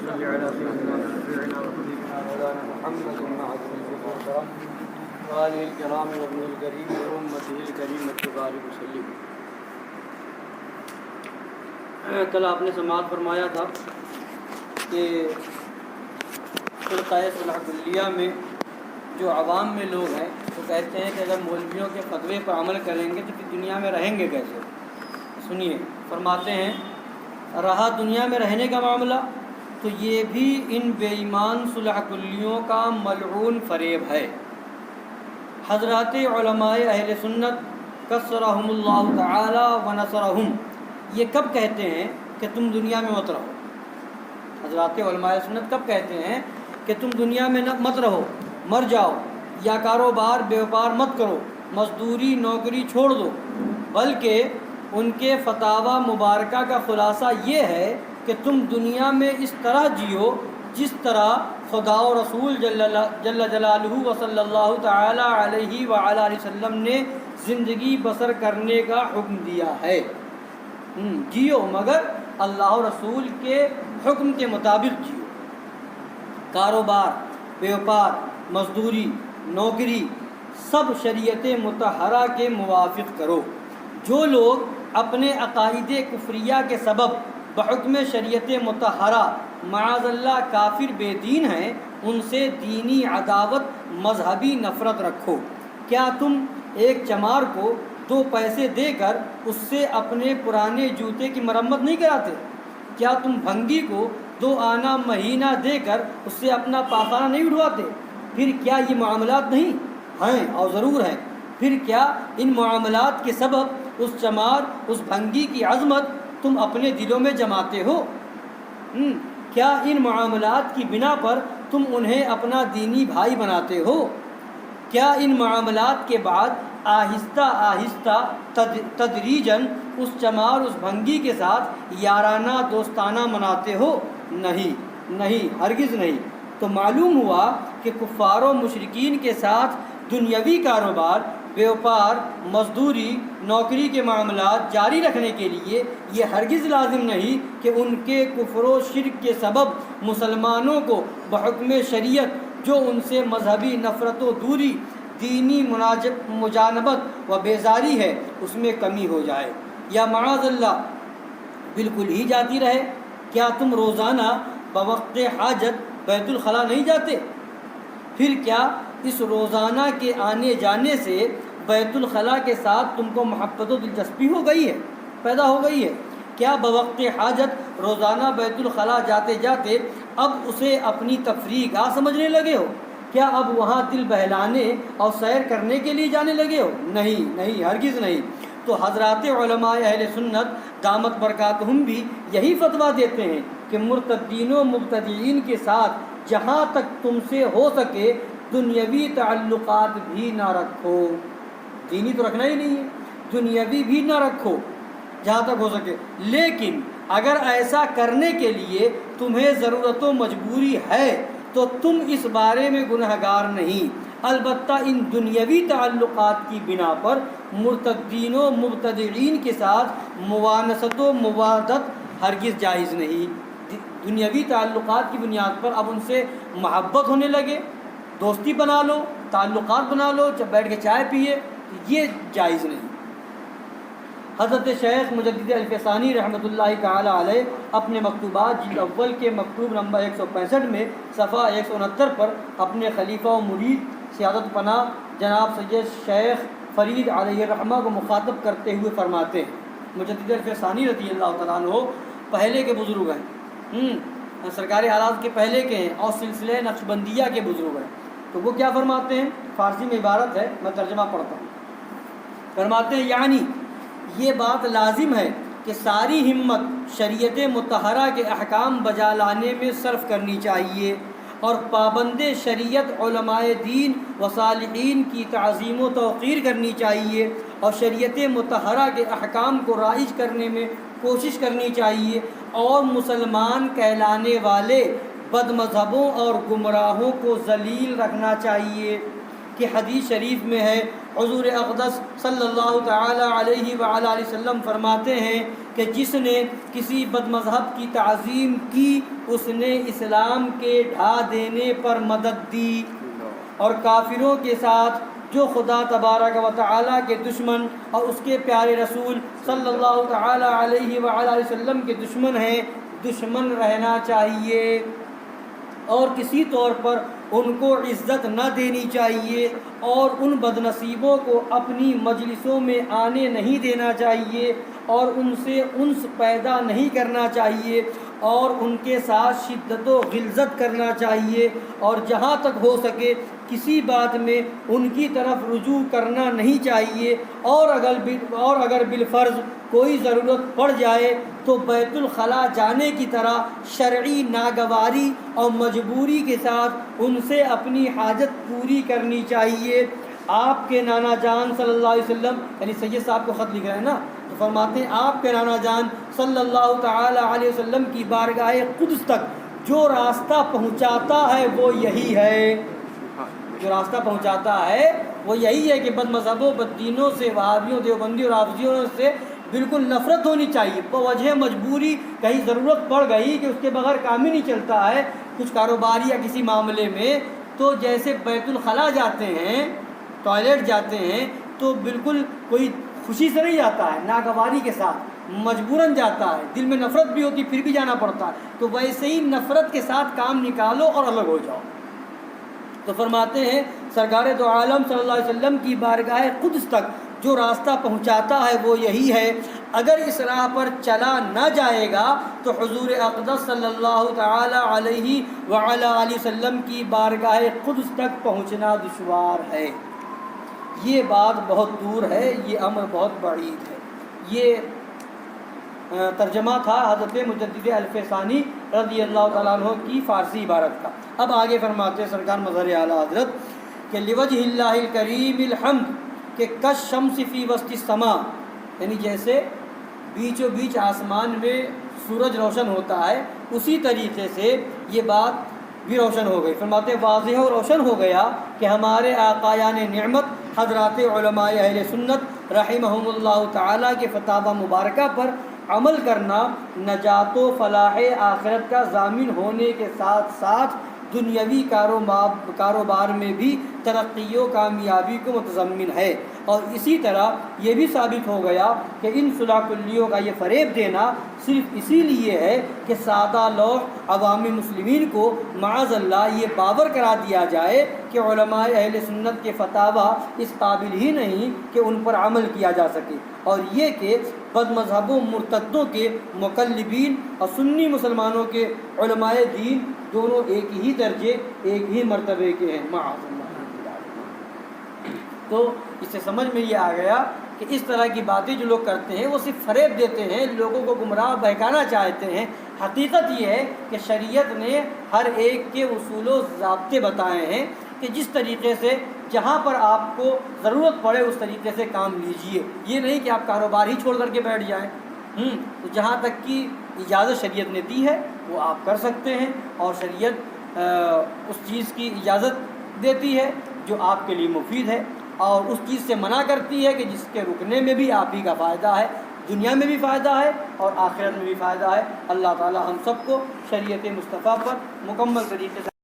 صل على سيدنا وشفيعنا وحبيبنا مولانا محمد وعلى آله الكرام وآله الكرام وابن الكريم وأمته الكريمة وبارك وسلم۔ کل آپ نے سماعت فرمایا تھا کہ فرقہ صلح کلیہ میں جو عوام میں لوگ ہیں وہ کہتے ہیں کہ اگر مولویوں کے فتوے پر عمل کریں گے تو پھر دنیا میں رہیں گے کیسے؟ سنیے، فرماتے ہیں رہا دنیا میں رہنے کا معاملہ تو یہ بھی ان بے ایمان صلح کلیوں کا ملعون فریب ہے۔ حضرات علماء اہل سنت کثرہم اللہ تعالی ونصرہم یہ کب کہتے ہیں کہ تم دنیا میں مت رہو؟ حضرات علماء سنت کب کہتے ہیں کہ تم دنیا میں مت رہو، مر جاؤ، یا کاروبار بیوپار مت کرو، مزدوری نوکری چھوڑ دو، بلکہ ان کے فتاوی مبارکہ کا خلاصہ یہ ہے کہ تم دنیا میں اس طرح جیو جس طرح خدا و رسول جل جلالہ و صلی اللہ تعالی علیہ وآلہ وسلم نے زندگی بسر کرنے کا حکم دیا ہے۔ جیو مگر اللہ و رسول کے حکم کے مطابق جیو، کاروبار بیوپار مزدوری نوکری سب شریعت مطہرہ کے موافق کرو۔ جو لوگ اپنے عقائد کفریہ کے سبب بحکم شریعت مطہرہ معاذ اللہ کافر بے دین ہیں ان سے دینی عداوت مذہبی نفرت رکھو۔ کیا تم ایک چمار کو 2 پیسے دے کر اس سے اپنے پرانے جوتے کی مرمت نہیں کراتے؟ کیا تم بھنگی کو 2 آنا مہینہ دے کر اس سے اپنا پاخانہ نہیں اٹھواتے؟ پھر کیا یہ معاملات نہیں ہیں؟ اور ضرور ہیں۔ پھر کیا ان معاملات کے سبب اس چمار اس بھنگی کی عظمت تم اپنے دلوں میں جماتے ہو؟ کیا ان معاملات کی بنا پر تم انہیں اپنا دینی بھائی بناتے ہو؟ کیا ان معاملات کے بعد آہستہ آہستہ تدریجاً اس چمار اس بھنگی کے ساتھ یارانہ دوستانہ مناتے ہو؟ نہیں، ہرگز نہیں۔ تو معلوم ہوا کہ کفار و مشرکین کے ساتھ دنیاوی کاروبار بیوپار مزدوری نوکری کے معاملات جاری رکھنے کے لیے یہ ہرگز لازم نہیں کہ ان کے کفر و شرک کے سبب مسلمانوں کو بحکم شریعت جو ان سے مذہبی نفرت و دوری دینی مجانبت و بیزاری ہے اس میں کمی ہو جائے، یا معاذ اللہ بالکل ہی جاتی رہے۔ کیا تم روزانہ بوقت حاجت بیت الخلاء نہیں جاتے؟ پھر کیا اس روزانہ کے آنے جانے سے بیت الخلاء کے ساتھ تم کو محبت و دلچسپی پیدا ہو گئی ہے؟ کیا بوقت حاجت روزانہ بیت الخلاء جاتے جاتے اب اسے اپنی تفریح گاہ سمجھنے لگے ہو؟ کیا اب وہاں دل بہلانے اور سیر کرنے کے لیے جانے لگے ہو؟ نہیں، ہرگز نہیں۔ تو حضرات علماء اہل سنت دامت برکاتہم بھی یہی فتویٰ دیتے ہیں کہ مرتدین و مبتدعین کے ساتھ جہاں تک تم سے ہو سکے دنیاوی تعلقات بھی نہ رکھو۔ دینی تو رکھنا ہی نہیں ہے، دنیاوی بھی نہ رکھو جہاں تک ہو سکے۔ لیکن اگر ایسا کرنے کے لیے تمہیں ضرورت و مجبوری ہے تو تم اس بارے میں گنہگار نہیں۔ البتہ ان دنیاوی تعلقات کی بنا پر مرتدین و مبتدعین کے ساتھ موانست و موادت ہرگز جائز نہیں۔ دنیاوی تعلقات کی بنیاد پر اب ان سے محبت ہونے لگے، دوستی بنا لو، تعلقات بنا لو، جب بیٹھ کے چائے پیے، یہ جائز نہیں۔ حضرت شیخ مجدد الفسانی رحمۃ اللہ تعالی علیہ اپنے مکتوبات جلد اول کے مکتوب نمبر 165 میں صفحہ 169 پر اپنے خلیفہ و مرید سعادت پناہ جناب سید شیخ فرید علیہ الرحمہ کو مخاطب کرتے ہوئے فرماتے ہیں، مجدد الفسانی رضی اللہ تعالیٰ عنہ پہلے کے بزرگ ہیں، سرکار حالات کے پہلے کے ہیں اور سلسلہ نقشبندیہ کے بزرگ ہیں۔ تو وہ کیا فرماتے ہیں؟ فارسی میں عبارت ہے، میں ترجمہ پڑھتا ہوں۔ فرماتے ہیں یعنی یہ بات لازم ہے کہ ساری ہمت شریعت مطہرہ کے احکام بجا لانے میں صرف کرنی چاہیے اور پابند شریعت علماء دین و صالحین کی تعظیم و توقیر کرنی چاہیے اور شریعت مطہرہ کے احکام کو رائج کرنے میں کوشش کرنی چاہیے اور مسلمان کہلانے والے بد مذہبوں اور گمراہوں کو ذلیل رکھنا چاہیے۔ کہ حدیث شریف میں ہے، حضور اقدس صلی اللہ تعالی علیہ وآلہ وسلم فرماتے ہیں کہ جس نے کسی بد مذہب کی تعظیم کی اس نے اسلام کے ڈھا دینے پر مدد دی، اور کافروں کے ساتھ جو خدا تبارک و تعالیٰ کے دشمن اور اس کے پیارے رسول صلی اللہ تعالی علیہ وآلہ وسلم کے دشمن ہیں، دشمن رہنا چاہیے، اور کسی طور پر ان کو عزت نہ دینی چاہیے، اور ان بد نصیبوں کو اپنی مجلسوں میں آنے نہیں دینا چاہیے، اور ان سے انس پیدا نہیں کرنا چاہیے، اور ان کے ساتھ شدت و غلظت کرنا چاہیے، اور جہاں تک ہو سکے کسی بات میں ان کی طرف رجوع کرنا نہیں چاہیے، اور اگر بالفرض کوئی ضرورت پڑ جائے تو بیت الخلاء جانے کی طرح شرعی ناگواری اور مجبوری کے ساتھ ان سے اپنی حاجت پوری کرنی چاہیے۔ آپ کے نانا جان صلی اللہ علیہ وسلم، یعنی سید صاحب کو خط لکھ رہے ہیں نا، تو فرماتے ہیں آپ کے نانا جان صلی اللہ تعالی علیہ وسلم کی بارگاہ قدس تک جو راستہ پہنچاتا ہے وہ یہی ہے، جو راستہ پہنچاتا ہے وہ یہی ہے کہ بد مذہبوں، بد دینوں سے، وہابیوں، دیوبندیوں، رافضیوں سے بالکل نفرت ہونی چاہیے، بوجہ مجبوری کہیں ضرورت پڑ گئی کہ اس کے بغیر کام ہی نہیں چلتا ہے کچھ کاروباری یا کسی معاملے میں، تو جیسے بیت الخلاء جاتے ہیں، ٹوائلٹ جاتے ہیں، تو بالکل کوئی خوشی سے نہیں جاتا ہے، ناگواری کے ساتھ مجبوراً جاتا ہے، دل میں نفرت بھی ہوتی پھر بھی جانا پڑتا ہے، تو ویسے ہی نفرت کے ساتھ کام نکالو اور الگ ہو جاؤ۔ تو فرماتے ہیں سرکار دو عالم صلی اللہ علیہ وسلم کی بارگاہ قدس تک جو راستہ پہنچاتا ہے وہ یہی ہے، اگر اس راہ پر چلا نہ جائے گا تو حضور اقدس صلی اللہ تعالی علیہ وعلی آلہ وسلم کی بارگاہ قدس تک پہنچنا دشوار ہے۔ یہ بات بہت دور ہے، یہ امر بہت بعید ہے۔ یہ ترجمہ تھا حضرت مجدد الفسانی رضی اللہ تعالیٰ عنہ کی فارسی عبارت کا۔ اب آگے فرماتے ہیں سرکار مظہر اعلیٰ حضرت کہ لوجہ اللہ الکریم الحمد، کہ کش شمس فی وسط السماء، یعنی جیسے بیچوں بیچ آسمان میں سورج روشن ہوتا ہے اسی طریقے سے یہ بات بھی روشن ہو گئی۔ فرماتے واضح و روشن ہو گیا کہ ہمارے آقایان نعمت حضرات علماء اہل سنت رحمہم اللہ تعالیٰ کے فتاوی مبارکہ پر عمل کرنا نجات و فلاح آخرت کا ضامن ہونے کے ساتھ ساتھ دنیاوی کاروبار میں بھی ترقی و کامیابی کو متضمن ہے، اور اسی طرح یہ بھی ثابت ہو گیا کہ ان صلح کلیوں کا یہ فریب دینا صرف اسی لیے ہے کہ سادہ لوح عوام مسلمین کو معاذ اللہ یہ باور کرا دیا جائے کہ علماء اہل سنت کے فتاوی اس قابل ہی نہیں کہ ان پر عمل کیا جا سکے، اور یہ کہ بد مذہبوں مرتدوں کے مقلبین اور سنی مسلمانوں کے علماء دین دونوں ایک ہی درجے، ایک ہی مرتبے کے ہیں، معاذ اللہ۔ تو اس سے سمجھ میں یہ آ گیا کہ اس طرح کی باتیں جو لوگ کرتے ہیں وہ صرف فریب دیتے ہیں، لوگوں کو گمراہ بہکانا چاہتے ہیں۔ حقیقت یہ ہے کہ شریعت نے ہر ایک کے اصول و ضابطے بتائے ہیں کہ جس طریقے سے جہاں پر آپ کو ضرورت پڑے اس طریقے سے کام لیجئے، یہ نہیں کہ آپ کاروبار ہی چھوڑ کر کے بیٹھ جائیں۔ تو جہاں تک کی اجازت شریعت نے دی ہے وہ آپ کر سکتے ہیں، اور شریعت اس چیز کی اجازت دیتی ہے جو آپ کے لیے مفید ہے، اور اس چیز سے منع کرتی ہے کہ جس کے رکنے میں بھی آپ ہی کا فائدہ ہے، دنیا میں بھی فائدہ ہے اور آخرت میں بھی فائدہ ہے۔ اللہ تعالی ہم سب کو شریعت مصطفیٰ پر مکمل طریقے سے